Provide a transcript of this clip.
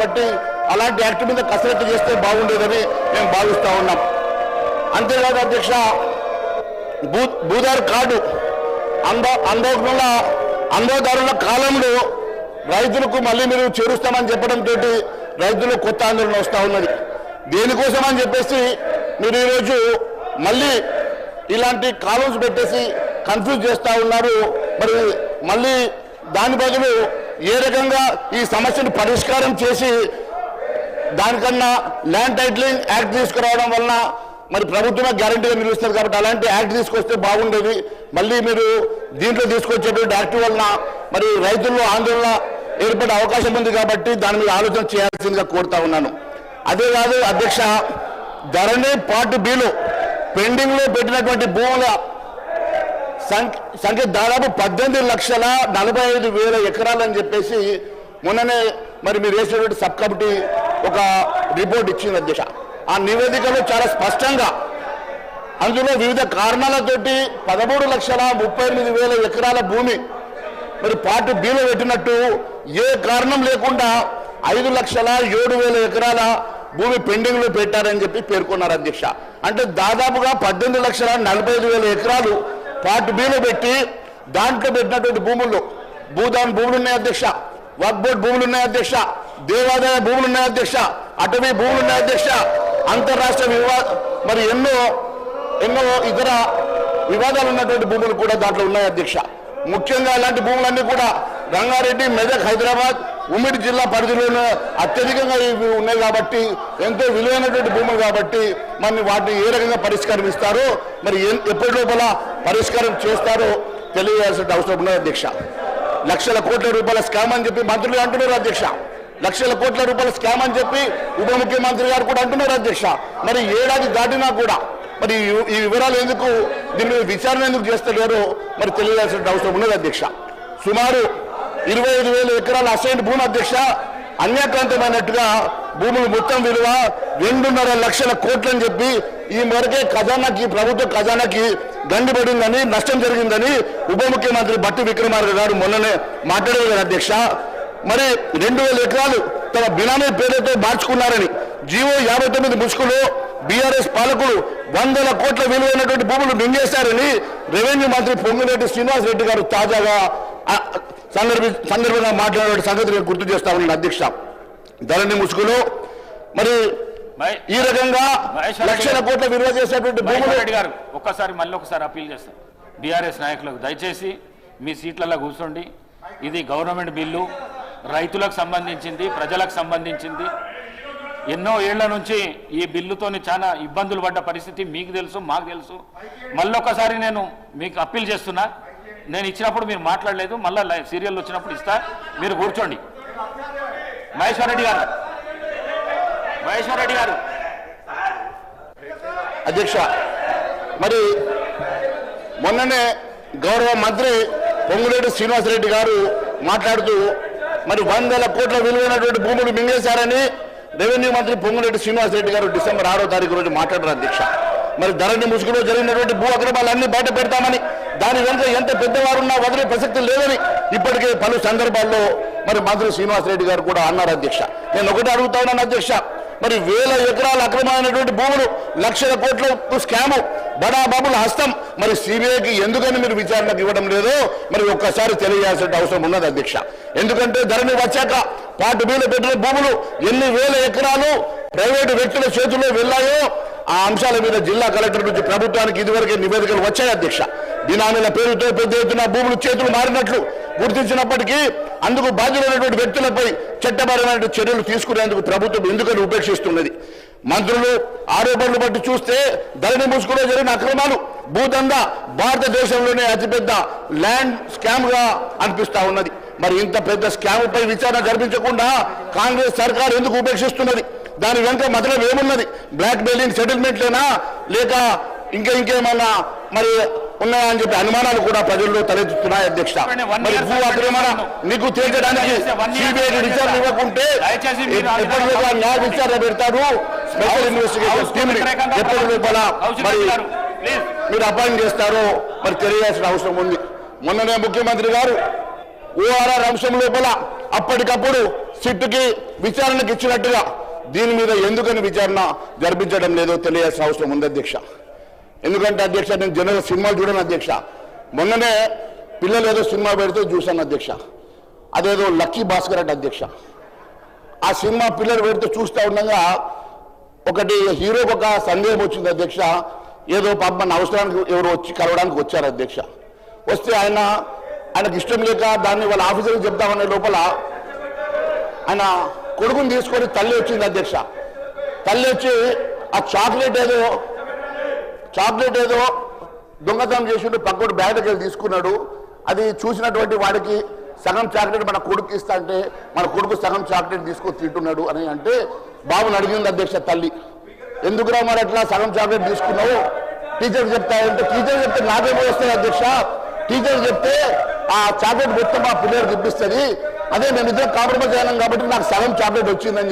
కాబట్టి అలాంటి యాక్ట్ మీద కసరత్తు చేస్తే బాగుండేదని మేము భావిస్తూ ఉన్నాం. అంతేకాదు అధ్యక్ష, భూదారు కార్డు అందోదారుల కాలంలో రైతులకు మళ్ళీ మీరు చేరుస్తామని చెప్పడంతో రైతులు కొత్త ఆందోళన వస్తూ ఉన్నది. దేనికోసం అని చెప్పేసి మీరు ఈరోజు మళ్ళీ ఇలాంటి కాలమ్స్ పెట్టేసి కన్ఫ్యూజ్ చేస్తూ ఉన్నారు. మరి మళ్ళీ దాని బదులు ఏ రకంగా ఈ సమస్యను పరిష్కారం చేసి దానికన్నా ల్యాండ్ టైటిలింగ్ యాక్ట్ తీసుకురావడం వలన మరి ప్రభుత్వమే గ్యారంటీగా నిలుస్తుంది కాబట్టి అలాంటి యాక్ట్ తీసుకొస్తే బాగుండేది. మళ్ళీ మీరు దీంట్లో తీసుకొచ్చేటువంటి యాక్ట్ వలన మరి రైతుల్లో ఆందోళన ఏర్పడే అవకాశం ఉంది కాబట్టి దాని మీద ఆలోచన చేయాల్సిందిగా కోరుతా ఉన్నాను. అదే కాదు అధ్యక్ష, ధరణి పార్ట్ బిలో పెండింగ్లో పెట్టినటువంటి భూముల సంఖ్య దాదాపు 18,45,000 ఎకరాలని చెప్పేసి మొన్ననే మరి మీరు వేసినటువంటి సబ్ కమిటీ ఒక రిపోర్ట్ ఇచ్చింది అధ్యక్ష. ఆ నివేదికలో చాలా స్పష్టంగా అందులో వివిధ కారణాలతోటి 13,38,000 ఎకరాల భూమి మరి పార్ట్ బిలో పెట్టినట్టు ఏ కారణం లేకుండా 5,07,000 ఎకరాల భూమి పెండింగ్ లో పెట్టారని చెప్పి పేర్కొన్నారు అధ్యక్ష. అంటే దాదాపుగా 18,45,000 ఎకరాలు పార్ట్ బిలో పెట్టి దాంట్లో పెట్టినటువంటి భూముల్లో భూదాన్ భూములు ఉన్నాయి అధ్యక్ష, వక్ఫ్ బోర్డు భూములు ఉన్నాయి అధ్యక్ష, దేవాదాయ భూములు ఉన్నాయి అధ్యక్ష, అటవీ భూములు ఉన్నాయి అధ్యక్ష, అంతర్రాష్ట్ర మరి ఎన్నో ఇతర వివాదాలు ఉన్నటువంటి భూములు కూడా దాంట్లో ఉన్నాయి అధ్యక్ష. ముఖ్యంగా ఇలాంటి భూములన్నీ కూడా రంగారెడ్డి, మెదక్, హైదరాబాద్, ఉమ్మడి జిల్లా పరిధిలోనే అత్యధికంగా ఇవి ఉన్నాయి కాబట్టి ఎంతో విలువైనటువంటి భూములు కాబట్టి మరి వాటిని ఏ రకంగా పరిష్కారం ఇస్తారో మరి ఎప్పటి లోపల పరిష్కారం చేస్తారో తెలియజేయాల్సిన అవసరం ఉన్నది అధ్యక్ష. లక్షల కోట్ల రూపాయల స్కామ్ అని చెప్పి మంత్రులు అంటున్నారు అధ్యక్ష. లక్షల కోట్ల రూపాయల స్కామ్ అని చెప్పి ఉప ముఖ్యమంత్రి గారు కూడా అంటున్నారు అధ్యక్ష. మరి ఏడాది దాటినా కూడా మరి ఈ వివరాలు ఎందుకు, దీని మీద విచారణ ఎందుకు చేస్తలేరో మరి తెలియాల్సిన అవసరం ఉన్నది అధ్యక్ష. సుమారు 25,000 ఎకరాల అసైన్ భూమి అధ్యక్ష అన్యాక్రాంతమైనట్టుగా భూములు మొత్తం విలువ 2.5 లక్షల కోట్లు అని చెప్పి ఈ మేరకే ఖజానాకి, ప్రభుత్వ ఖజానాకి గండిపడిందని, నష్టం జరిగిందని ఉప ముఖ్యమంత్రి బట్టి విక్రమార్క గారు మొన్ననే మాట్లాడారు అధ్యక్ష. మరి 2,000 ఎకరాలు తమ బినామీ పేరుతో మార్చుకున్నారని జీవో 59 ముసుగులో బీఆర్ఎస్ పాలకులు 100 కోట్ల విలువైనటువంటి భూములు మింగేశారని రెవెన్యూ మంత్రి పొంగులేటి శ్రీనివాస్ రెడ్డి గారు తాజాగా సందర్భంగా మాట్లాడే సంగతి నేను గుర్తు చేస్తా ఉన్నాను అధ్యక్ష. ధరణి ముసుగులో మరి ఈ రకంగా లక్షల కోట్ల విలువ చేసేటువంటి భూములు గారు మళ్ళీ ఒకసారి అప్పీల్ చేస్తాం బీఆర్ఎస్ నాయకులకు, దయచేసి మీ సీట్లలో కూర్చోండి. ఇది గవర్నమెంట్ బిల్లు, రైతులకు సంబంధించింది, ప్రజలకు సంబంధించింది. ఎన్నో ఏళ్ల నుంచి ఈ బిల్లుతోని చాలా ఇబ్బందులు పడ్డ పరిస్థితి మీకు తెలుసు, మాకు తెలుసు. మళ్ళొకసారి నేను మీకు అప్పీల్ చేస్తున్నా, నేను ఇచ్చినప్పుడు మీరు మాట్లాడలేదు, మళ్ళీ సీరియల్ వచ్చినప్పుడు ఇస్తా, మీరు కూర్చోండి. మహేశ్వర్ రెడ్డి గారు అధ్యక్ష, మరి మొన్ననే గౌరవ మంత్రి పొంగులేటి శ్రీనివాసరెడ్డి గారు మాట్లాడుతూ మరి 100 కోట్ల విలువైనటువంటి భూములు మింగేశారని రెవెన్యూ మంత్రి పొంగులేటి శ్రీనివాసరెడ్డి గారు డిసెంబర్ 6వ తారీఖు రోజు మాట్లాడారు అధ్యక్ష. మరి ధరణి ముసుగులో జరిగినటువంటి భూ అక్రమాలన్నీ బయట పెడతామని, దాని వెనుక ఎంత పెద్దవారున్నా వదిలే ప్రసక్తి లేదని ఇప్పటికే పలు సందర్భాల్లో మరి మంత్రి శ్రీనివాసరెడ్డి గారు కూడా అన్నారు అధ్యక్ష. నేను ఒకటి అడుగుతా ఉన్నాను అధ్యక్ష, మరి 1000 ఎకరాల అక్రమమైనటువంటి భూములు, లక్షల కోట్ల స్కాము, బడాబాబుల హస్తం మరి సిబిఐకి ఎందుకని మీరు విచారణకు ఇవ్వడం లేదో మరి ఒక్కసారి తెలియాల్సిన అవసరం ఉన్నది అధ్యక్ష. ఎందుకంటే ధరణి వచ్చాక పార్ట్ బిలో పెట్టిన భూములు ఎన్ని వేల ఎకరాలు ప్రైవేటు వ్యక్తుల చేతుల్లో వెళ్ళాయో ఆ అంశాల మీద జిల్లా కలెక్టర్ నుంచి ప్రభుత్వానికి ఇదివరకే నివేదికలు వచ్చాయి అధ్యక్ష. బినామీల పేరుతో పెద్ద ఎత్తున భూములు చేతులు మారినట్లు గుర్తించినప్పటికీ అందుకు బాధ్యులైనటువంటి వ్యక్తులపై చట్టపరమైన చర్యలు తీసుకునేందుకు ప్రభుత్వం ఎందుకని ఉపేక్షిస్తున్నది? మంత్రులు ఆరోపణలు బట్టి చూస్తే ధరణి ముసుగులో జరిగిన అక్రమాలు, భూదందా భారతదేశంలోనే అతిపెద్ద ల్యాండ్ స్కామ్ గా అనిపిస్తా ఉన్నది. మరి ఇంత పెద్ద స్కామ్ పై విచారణ జరిపించకుండా కాంగ్రెస్ సర్కార్ ఎందుకు ఉపేక్షిస్తున్నది? దాని వెనుక మతలం ఏమున్నది? బ్లాక్ మెయిలింగ్ సెటిల్మెంట్లేనా, లేక ఇంకేమన్నా మరి ఉన్నాయా అని చెప్పి అనుమానాలు కూడా ప్రజల్లో తలెత్తుతున్నాయి అధ్యక్ష. మరి భూ అక్రమణ నీకు తేల్చడానికి సిబిఐ విచారణ ఇవ్వకుంటే ఎప్పటిలోగా న్యాయ విచారణ పెడతారు, స్పెషల్ ఇన్వెస్టిగేషన్ టీమ్ ఎప్పటి లోపల మరి మీరు అపాయింట్ చేస్తారో మరి తెలియాల్సిన అవసరం ఉంది. మొన్ననే ముఖ్యమంత్రి గారు ఓఆర్ఆర్ అంశం లోపల అప్పటికప్పుడు సిట్టుకి విచారణకు ఇచ్చినట్టుగా దీని మీద ఎందుకని విచారణ జరిపించడం లేదో తెలియాల్సిన అవసరం ఉంది అధ్యక్ష. ఎందుకంటే అధ్యక్ష నేను జనరల్ సినిమాలు చూడను అధ్యక్ష. మొన్ననే పిల్లలు ఏదో సినిమా పెడితే చూశాను అధ్యక్ష. అదేదో లక్కీ భాస్కర్ అంటే అధ్యక్ష. ఆ సినిమా పిల్లలు పెడితే చూస్తూ ఉండగా ఒకటి హీరోకి ఒక సందేహం వచ్చింది అధ్యక్ష. ఏదో పాప మన అవసరానికి ఎవరు వచ్చి కలవడానికి వచ్చారు అధ్యక్ష. వస్తే ఆయనకు ఇష్టం లేక దాన్ని వాళ్ళ ఆఫీసర్కి చెప్తామనే లోపల ఆయన కొడుకుని తీసుకొని తల్లి వచ్చింది అధ్యక్ష. తల్లి వచ్చి ఆ చాక్లెట్ ఏదో దొంగతనం చేసిండు, పక్కడు బ్యాగ్కి వెళ్ళి తీసుకున్నాడు. అది చూసినటువంటి వాడికి సగం చాక్లెట్ మన కొడుకు ఇస్తా అంటే మన కొడుకు సగం చాక్లెట్ తీసుకొని తింటున్నాడు అని అంటే బాబుని అడిగింది అధ్యక్ష తల్లి, ఎందుకురా మరి అట్లా సగం చాక్లెట్ తీసుకున్నావు, టీచర్ చెప్తాయంటే టీచర్ చెప్తే నాకేమో వస్తాయి అధ్యక్ష, టీచర్ చెప్తే ఆ చాక్లెట్ మొత్తం మా పిల్లలకు ఇప్పిస్తుంది, అదే మేము ఇద్దరం కాంప్రమైజ్ అయినాం కాబట్టి నాకు సగం చాక్లెట్ వచ్చిందని